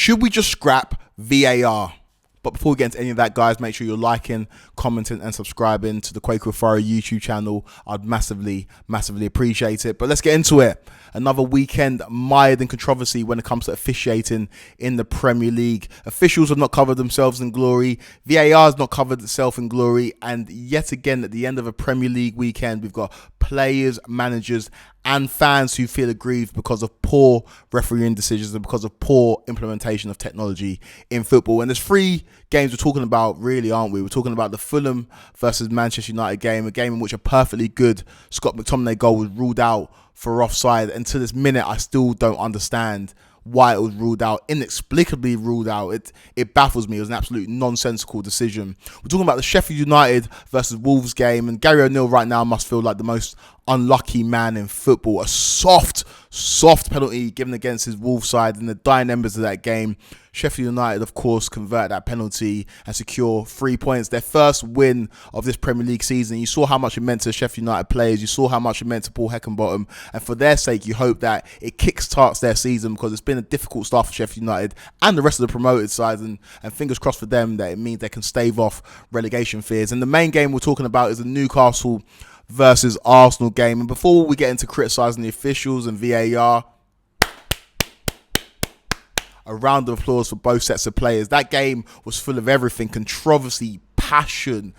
Should we just scrap VAR? But before we get into any of that, guys, make sure you're liking, commenting, and subscribing to the Kweku Afari YouTube channel. I'd massively appreciate it. But let's get into it. Another weekend mired in controversy when it comes to officiating in the Premier League. Officials have not covered themselves in glory. VAR has not covered itself in glory. And yet again, at the end of a Premier League weekend, we've got players, managers, and fans who feel aggrieved because of poor refereeing decisions and because of poor implementation of technology in football. And there's three games we're talking about, really, aren't we? We're talking about the Fulham versus Manchester United game, a game in which a perfectly good Scott McTominay goal was ruled out for offside. And to this minute, I still don't understand why it was ruled out, inexplicably ruled out. It baffles me. It was an absolute nonsensical decision. We're talking about the Sheffield United versus Wolves game, and Gary O'Neill right now must feel like the most unlucky man in football. A soft penalty given against his Wolves side in the dying embers of that game. Sheffield United, of course, convert that penalty and secure 3 points. Their first win of this Premier League season. You saw how much it meant to Sheffield United players. You saw how much it meant to Paul Heckingbottom. And for their sake, you hope that it kickstarts their season, because it's been a difficult start for Sheffield United and the rest of the promoted sides. And fingers crossed for them that it means they can stave off relegation fears. And the main game we're talking about is the Newcastle versus Arsenal game. And before we get into criticising the officials and VAR, a round of applause for both sets of players. That game was full of everything: controversy, passion.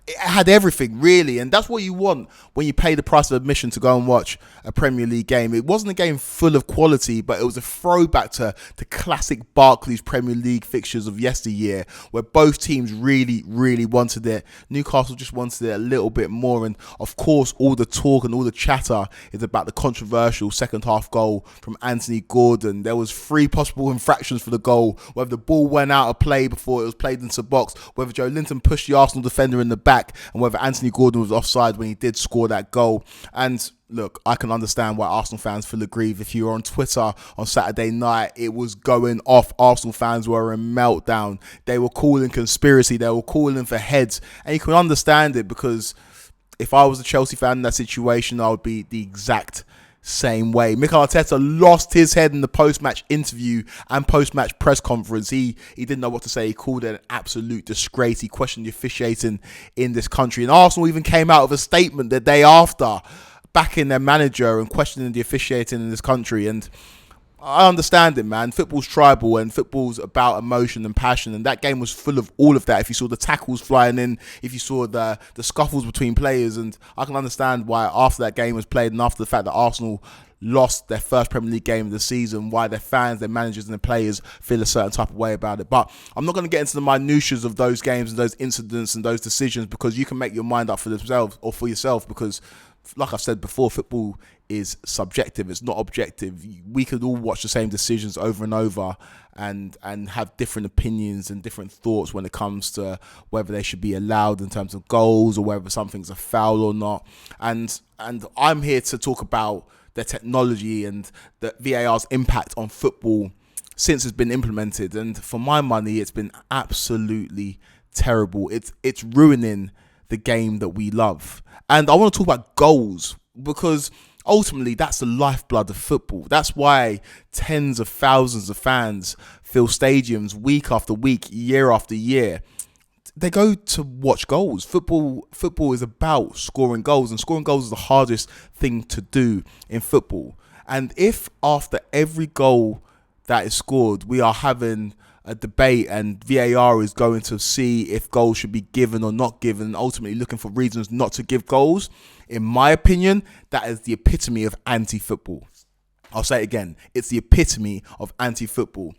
It had everything, really, and that's what you want when you pay the price of admission to go and watch a Premier League game. It wasn't a game full of quality, but it was a throwback to classic Barclays Premier League fixtures of yesteryear, where both teams really wanted it. Newcastle just wanted it a little bit more, and of course, all the talk and all the chatter is about the controversial second half goal from Anthony Gordon. There was 3 possible infractions for the goal: whether the ball went out of play before it was played into the box, whether Joe Linton pushed the Arsenal defender in the back, and whether Anthony Gordon was offside when he did score that goal. And look, I can understand why Arsenal fans feel aggrieved. If you were on Twitter on Saturday night, it was going off. Arsenal fans were in meltdown. They were calling conspiracy. They were calling for heads. And you can understand it, because if I was a Chelsea fan in that situation, I would be the exact same way. Mikel Arteta lost his head in the post-match interview and post-match press conference. He didn't know what to say. He called it an absolute disgrace. He questioned the officiating in this country. And Arsenal even came out with a statement the day after, backing their manager and questioning the officiating in this country. And I understand it, man. Football's tribal and football's about emotion and passion, and that game was full of all of that. If you saw the tackles flying in, if you saw the scuffles between players, and I can understand why after that game was played and after the fact that Arsenal lost their first Premier League game of the season, why their fans, their managers and their players feel a certain type of way about it. But I'm not going to get into the minutiae of those games and those incidents and those decisions, because you can make your mind up for themselves or for yourself, because like I've said before, football is subjective. It's not objective. We could all watch the same decisions over and over and have different opinions and different thoughts when it comes to whether they should be allowed in terms of goals or whether something's a foul or not. And I'm here to talk about the technology and the VAR's impact on football since it's been implemented. And for my money, it's been absolutely terrible. It's ruining the game that we love. And I want to talk about goals, because ultimately that's the lifeblood of football. That's why tens of thousands of fans fill stadiums week after week, year after year. They go to watch goals. Football is about scoring goals, and scoring goals is the hardest thing to do in football. And if after every goal that is scored, we are having a debate and VAR is going to see if goals should be given or not given, ultimately looking for reasons not to give goals, in my opinion, that is the epitome of anti-football. I'll say it again. It's the epitome of anti-football.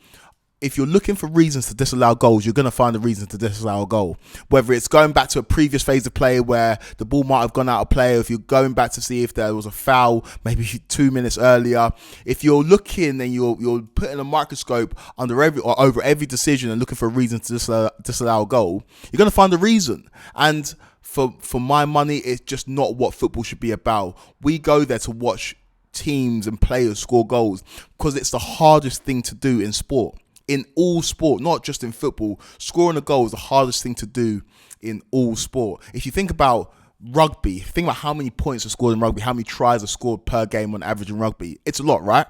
If you're looking for reasons to disallow goals, you're going to find a reason to disallow a goal. Whether it's going back to a previous phase of play where the ball might have gone out of play, or if you're going back to see if there was a foul maybe 2 minutes earlier. If you're looking and you're putting a microscope over every decision and looking for a reason to disallow a goal, you're going to find a reason. And for my money, it's just not what football should be about. We go there to watch teams and players score goals because it's the hardest thing to do in sport. In all sport, not just in football, scoring a goal is the hardest thing to do in all sport. If you think about rugby, think about how many points are scored in rugby, how many tries are scored per game on average in rugby. It's a lot, right?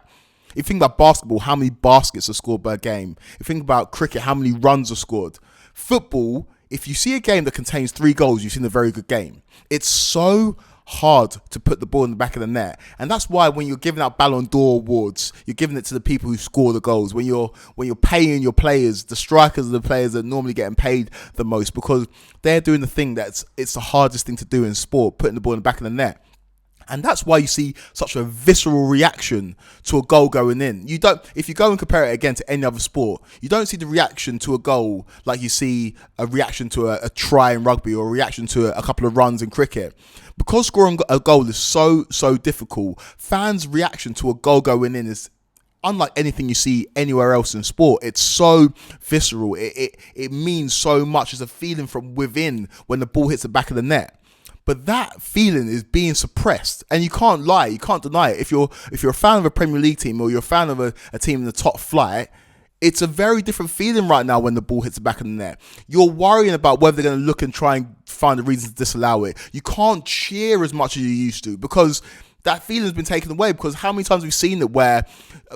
If you think about basketball, how many baskets are scored per game? If you think about cricket, how many runs are scored? Football, if you see a game that contains 3 goals, you've seen a very good game. It's so hard to put the ball in the back of the net, and that's why when you're giving out Ballon d'Or awards, you're giving it to the people who score the goals. When you're paying your players, the strikers are the players that are normally getting paid the most, because they're doing the thing it's the hardest thing to do in sport, putting the ball in the back of the net. And that's why you see such a visceral reaction to a goal going in. You don't, if you go and compare it again to any other sport, you don't see the reaction to a goal like you see a reaction to a try in rugby, or a reaction to a couple of runs in cricket. Because scoring a goal is so difficult, fans' reaction to a goal going in is unlike anything you see anywhere else in sport. It's so visceral. It means so much. It's a feeling from within when the ball hits the back of the net. But that feeling is being suppressed, and you can't lie, you can't deny it. If you're a fan of a Premier League team, or you're a fan of a team in the top flight, it's a very different feeling right now when the ball hits the back of the net. You're worrying about whether they're going to look and try and find a reason to disallow it. You can't cheer as much as you used to, because that feeling's been taken away. Because how many times have we seen it where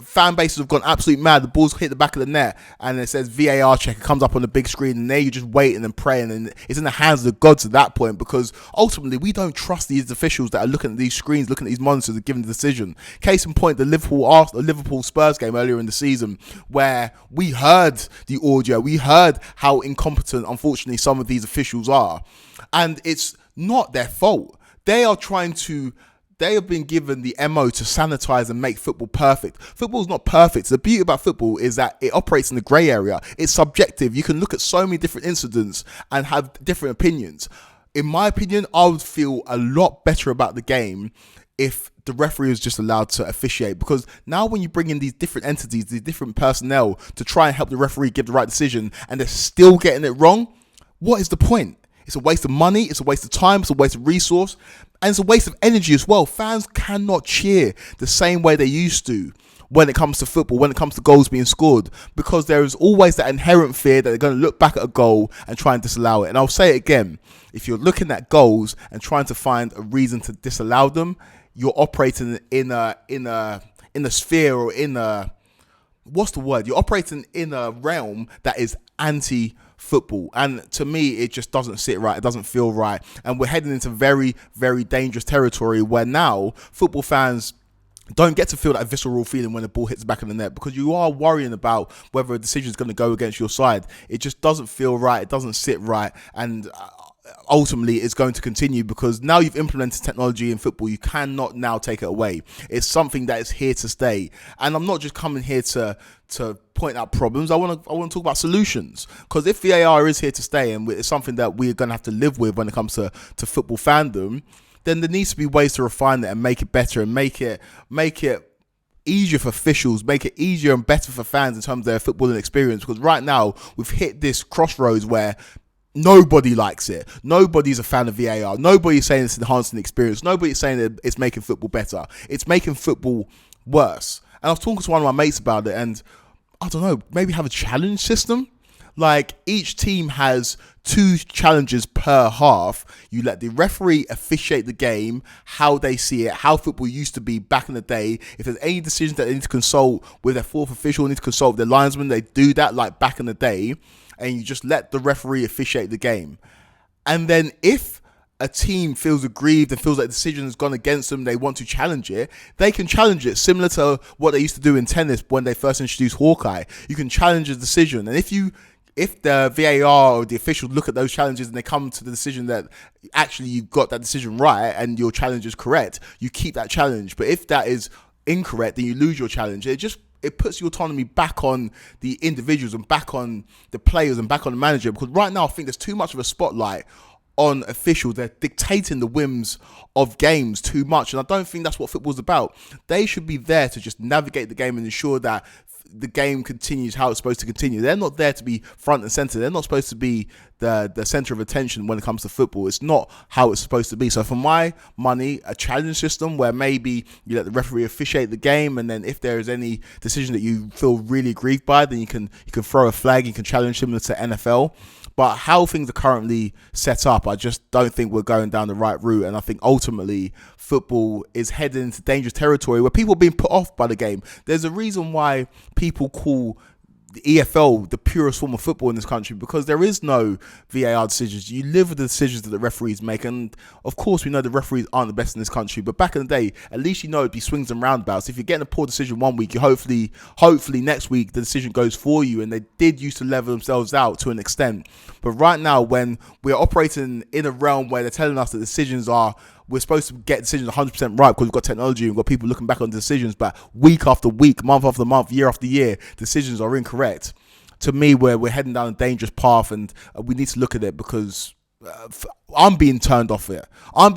fan bases have gone absolutely mad, the ball's hit the back of the net, and it says VAR check, it comes up on the big screen, and there you're just waiting and praying, and it's in the hands of the gods at that point, because ultimately we don't trust these officials that are looking at these screens, looking at these monitors and giving the decision. Case in point, the Liverpool Spurs game earlier in the season, where we heard the audio, we heard how incompetent, unfortunately, some of these officials are, and it's not their fault. They have been given the MO to sanitize and make football perfect. Football's not perfect. The beauty about football is that it operates in the grey area. It's subjective. You can look at so many different incidents and have different opinions. In my opinion, I would feel a lot better about the game if the referee was just allowed to officiate, because now when you bring in these different entities, these different personnel to try and help the referee give the right decision, and they're still getting it wrong, what is the point? It's a waste of money, it's a waste of time, it's a waste of resource, and it's a waste of energy as well. Fans cannot cheer the same way they used to when it comes to football, when it comes to goals being scored, because there is always that inherent fear that they're going to look back at a goal and try and disallow it. And I'll say it again, if you're looking at goals and trying to find a reason to disallow them, you're operating in a sphere, or you're operating in a realm that is anti-football, and to me it just doesn't sit right, it doesn't feel right, and we're heading into very, very dangerous territory where now football fans don't get to feel that visceral feeling when the ball hits the back of the net, because you are worrying about whether a decision is going to go against your side. It just doesn't feel right, it doesn't sit right, and ultimately it's going to continue, because now you've implemented technology in football, you cannot now take it away. It's something that is here to stay, and I'm not just coming here to point out problems. I want to talk about solutions, because if VAR is here to stay and it's something that we're going to have to live with when it comes to football fandom, then there needs to be ways to refine it and make it better, and make it easier for officials, make it easier and better for fans in terms of their footballing experience. Because right now we've hit this crossroads where nobody likes it. Nobody's a fan of VAR. Nobody's saying it's enhancing the experience. Nobody's saying that it's making football better. It's making football worse. And I was talking to one of my mates about it, and I don't know, maybe have a challenge system. Like, each team has 2 challenges per half. You let the referee officiate the game, how they see it, how football used to be back in the day. If there's any decisions that they need to consult with their 4th official, need to consult with their linesman, they do that like back in the day. And you just let the referee officiate the game. And then if a team feels aggrieved and feels like the decision has gone against them, they want to challenge it, they can challenge it, similar to what they used to do in tennis when they first introduced Hawkeye. You can challenge a decision, and if the VAR or the officials look at those challenges and they come to the decision that actually you got that decision right and your challenge is correct, you keep that challenge. But if that is incorrect, then you lose your challenge. It puts the autonomy back on the individuals and back on the players and back on the manager, because right now I think there's too much of a spotlight on officials. They're dictating the whims of games too much, and I don't think that's what football's about. They should be there to just navigate the game and ensure that the game continues how it's supposed to continue. They're not there to be front and center. They're not supposed to be the center of attention when it comes to football. It's not how it's supposed to be. So for my money, a challenge system where maybe you let the referee officiate the game, and then if there is any decision that you feel really aggrieved by, then you can throw a flag, you can challenge him to NFL. But how things are currently set up, I just don't think we're going down the right route. And I think ultimately football is heading into dangerous territory where people are being put off by the game. There's a reason why people call the EFL the purest form of football in this country, because there is no VAR decisions. You live with the decisions that the referees make, and of course we know the referees aren't the best in this country, but back in the day, at least you know it'd be swings and roundabouts. If you're getting a poor decision one week, you hopefully next week the decision goes for you, and they did used to level themselves out to an extent. But right now, when we're operating in a realm where they're telling us that decisions are, we're supposed to get decisions 100% right because we've got technology and we've got people looking back on decisions, but week after week, month after month, year after year, decisions are incorrect. To me, we're heading down a dangerous path, and we need to look at it, because I'm being turned off it. When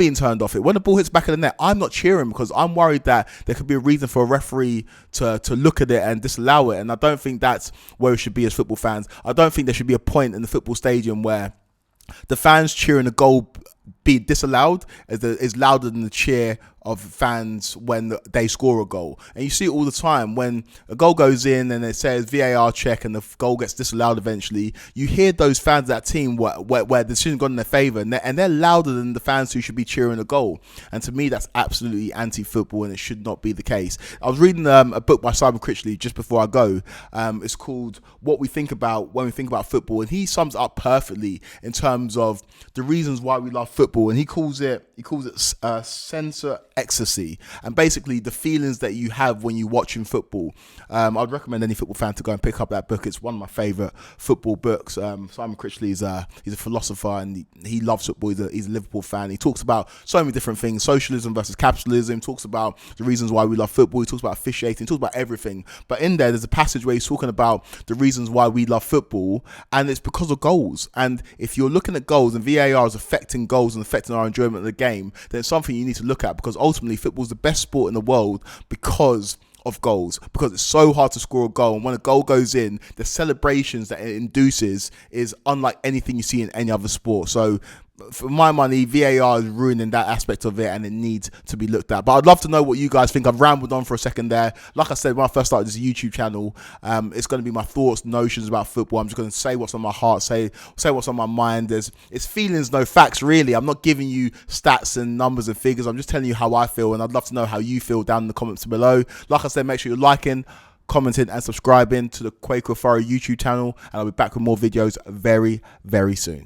the ball hits back of the net, I'm not cheering because I'm worried that there could be a reason for a referee to look at it and disallow it. And I don't think that's where we should be as football fans. I don't think there should be a point in the football stadium where the fans cheering a goal be disallowed is louder than the cheer of fans when they score a goal. And you see it all the time when a goal goes in and it says VAR check and the goal gets disallowed eventually. You hear those fans of that team where the decision gone in their favour, and they're louder than the fans who should be cheering a goal. And to me, that's absolutely anti-football, and it should not be the case. I was reading a book by Simon Critchley just before I go. It's called What We Think About When We Think About Football, and he sums it up perfectly in terms of the reasons why we love football, and he calls it sensor ecstasy, and basically the feelings that you have when you're watching football. I'd recommend any football fan to go and pick up that book. It's one of my favourite football books. Simon Critchley he's a philosopher, and he loves football. He's a Liverpool fan. He talks about so many different things: socialism versus capitalism. Talks about the reasons why we love football. He talks about officiating. He talks about everything. But in there's a passage where he's talking about the reasons why we love football, and it's because of goals. And if you're looking at goals and VAR is affecting goals and affecting our enjoyment of the game, then it's something you need to look at, because ultimately football is the best sport in the world because of goals, because it's so hard to score a goal, and when a goal goes in, the celebrations that it induces is unlike anything you see in any other sport. So for my money, VAR is ruining that aspect of it, and it needs to be looked at. But I'd love to know what you guys think. I've rambled on for a second there. Like I said, when I first started this YouTube channel, it's going to be my thoughts, notions about football. I'm just going to say what's on my heart, say what's on my mind. It's feelings, no facts, really. I'm not giving you stats and numbers and figures. I'm just telling you how I feel, and I'd love to know how you feel down in the comments below. Like I said, make sure you're liking, commenting, and subscribing to the Kweku Afari YouTube channel, and I'll be back with more videos very, very soon.